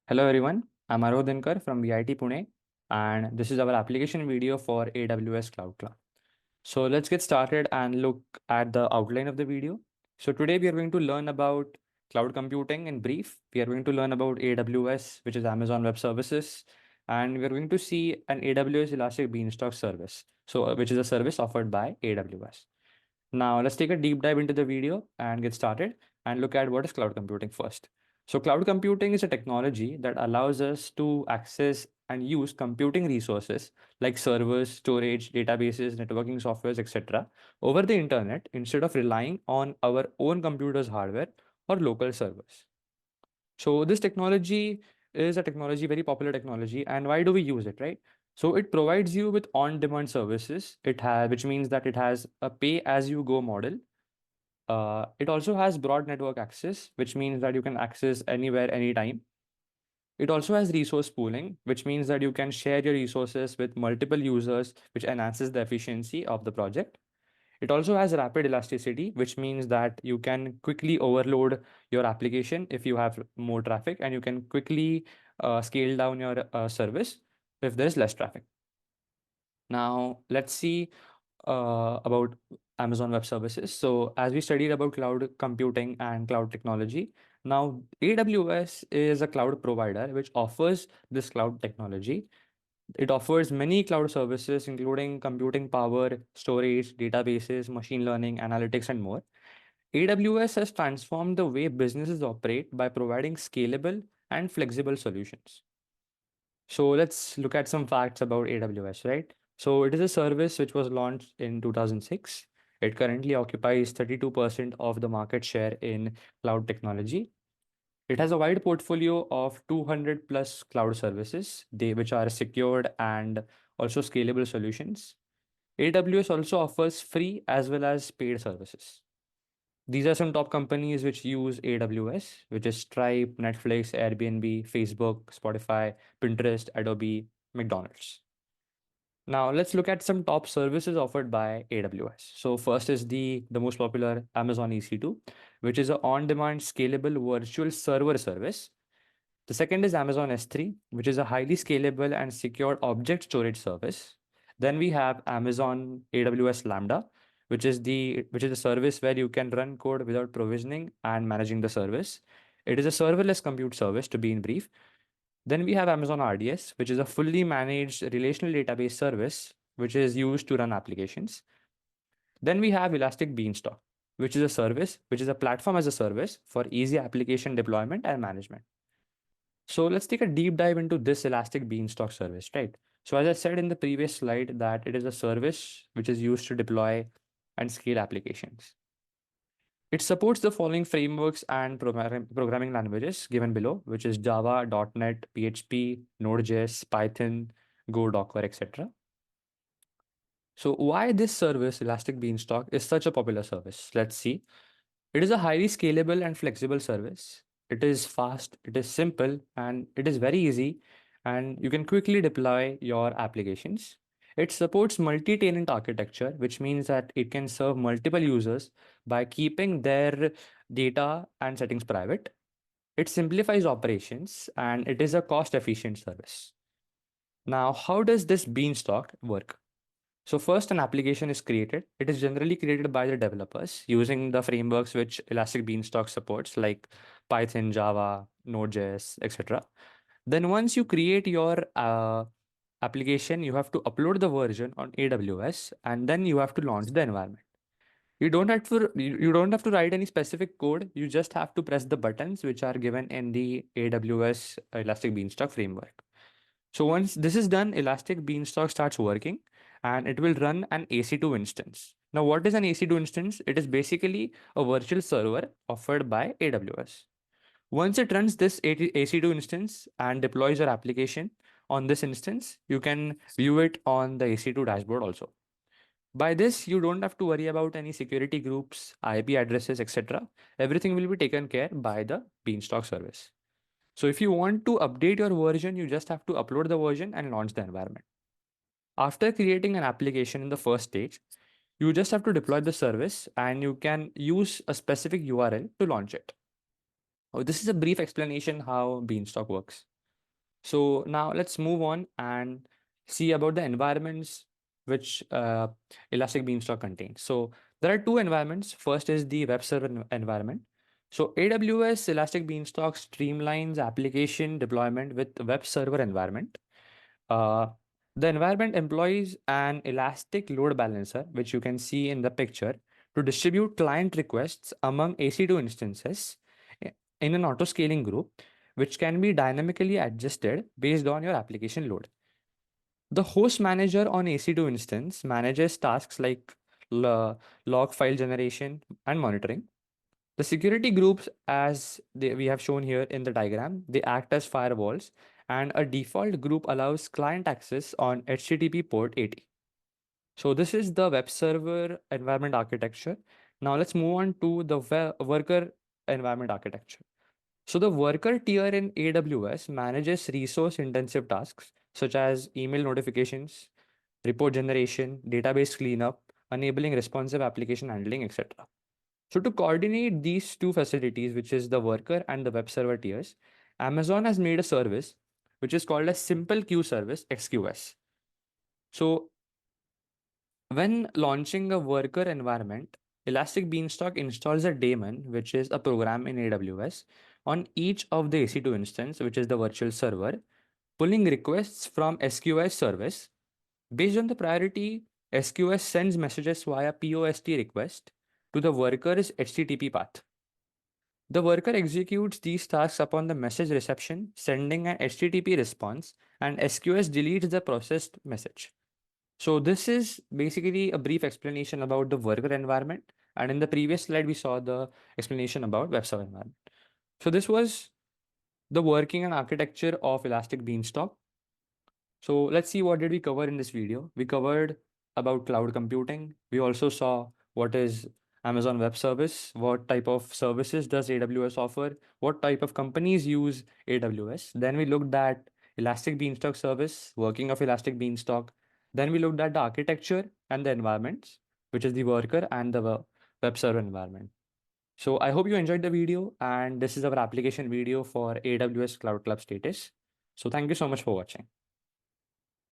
Hello everyone, I'm Arodhinkar from VIT Pune, and this is our application video for AWS Cloud Club. So let's get started and look at the outline of the video. So today we are going to learn about cloud computing in brief. We are going to learn about AWS, which is Amazon Web Services, and we are going to see an AWS Elastic Beanstalk service, which is a service offered by AWS. Now, let's take a deep dive into the video and get started and look at what is cloud computing first. So, cloud computing is a technology that allows us to access and use computing resources like servers, storage, databases, networking softwares, etc., over the internet instead of relying on our own computer's hardware or local servers. So this technology is a technology, very popular technology. And why do we use it, right? So it provides you with on-demand services. Which means that it has a pay-as-you-go model. It also has broad network access, which means that you can access anywhere, anytime. It also has resource pooling, which means that you can share your resources with multiple users, which enhances the efficiency of the project. It also has rapid elasticity, which means that you can quickly overload your application if you have more traffic, and you can quickly scale down your service if there is less traffic. Now, let's see about Amazon Web Services. So, as we studied about cloud computing and cloud technology, now AWS is a cloud provider which offers this cloud technology. It offers many cloud services, including computing power, storage, databases, machine learning, analytics, and more. AWS has transformed the way businesses operate by providing scalable and flexible solutions. So let's look at some facts about AWS, right? So it is a service which was launched in 2006. It currently occupies 32% of the market share in cloud technology. It has a wide portfolio of 200 plus cloud services, which are secured and also scalable solutions. AWS also offers free as well as paid services. These are some top companies which use AWS, which is Stripe, Netflix, Airbnb, Facebook, Spotify, Pinterest, Adobe, McDonald's. Now let's look at some top services offered by AWS. So first is the most popular Amazon EC2, which is an on-demand scalable virtual server service. The second is Amazon S3, which is a highly scalable and secure object storage service. Then we have Amazon AWS Lambda, which is a service where you can run code without provisioning and managing the service. It is a serverless compute service, to be in brief. Then we have Amazon RDS, which is a fully managed relational database service, which is used to run applications. Then we have Elastic Beanstalk, which is a platform as a service for easy application deployment and management. So let's take a deep dive into this Elastic Beanstalk service, right? So as I said in the previous slide, that it is a service which is used to deploy and scale applications. It supports the following frameworks and programming languages given below, which is Java, .NET, PHP, Node.js, Python, Go, Docker, etc. So why this service, Elastic Beanstalk, is such a popular service? Let's see. It is a highly scalable and flexible service. It is fast, it is simple, and it is very easy, and you can quickly deploy your applications. It supports multi-tenant architecture, which means that it can serve multiple users by keeping their data and settings private. It simplifies operations, and it is a cost-efficient service. Now, how does this Beanstalk work? So first, an application is created. It is generally created by the developers using the frameworks which Elastic Beanstalk supports, like Python, Java, Node.js, etc. Then once you create your application, you have to upload the version on AWS, and then you have to launch the environment. You don't have to write any specific code. You just have to press the buttons which are given in the AWS Elastic Beanstalk framework. So once this is done, Elastic Beanstalk starts working and it will run an AC2 instance. Now, what is an AC2 instance? It is basically a virtual server offered by AWS. Once it runs this AC2 instance and deploys your application on this instance, you can view it on the AC2 dashboard also. By this, you don't have to worry about any security groups, IP addresses, etc. Everything will be taken care by the Beanstalk service. So if you want to update your version, you just have to upload the version and launch the environment. After creating an application in the first stage, you just have to deploy the service and you can use a specific URL to launch it. Oh, this is a brief explanation how Beanstalk works. So now let's move on and see about the environments which Elastic Beanstalk contains. So there are two environments. First is the web server environment. So AWS Elastic Beanstalk streamlines application deployment with web server environment. Uh, the environment employs an elastic load balancer, which you can see in the picture, to distribute client requests among AC2 instances in an auto-scaling group, which can be dynamically adjusted based on your application load. The host manager on AC2 instance manages tasks like log file generation and monitoring. The security groups, as we have shown here in the diagram, they act as firewalls, and a default group allows client access on HTTP port 80. So this is the web server environment architecture. Now let's move on to the worker environment architecture. So the worker tier in AWS manages resource intensive tasks such as email notifications, report generation, database cleanup, enabling responsive application handling, etc. So to coordinate these two facilities, which is the worker and the web server tiers, Amazon has made a service which is called a simple queue service, XQS. So when launching a worker environment, Elastic Beanstalk installs a daemon, which is a program in AWS, on each of the AC2 instance, which is the virtual server, pulling requests from SQS service. Based on the priority, SQS sends messages via POST request to the worker's HTTP path. The worker executes these tasks upon the message reception, sending an HTTP response, and SQS deletes the processed message. So this is basically a brief explanation about the worker environment. And in the previous slide, we saw the explanation about web server environment. So this was the working and architecture of Elastic Beanstalk. So let's see what did we cover in this video. We covered about cloud computing. We also saw what is Amazon Web Service, what type of services does AWS offer, what type of companies use AWS. Then we looked at Elastic Beanstalk service, working of Elastic Beanstalk. Then we looked at the architecture and the environments, which is the worker and the web server environment. So I hope you enjoyed the video, and this is our application video for AWS Cloud Club status. So thank you so much for watching.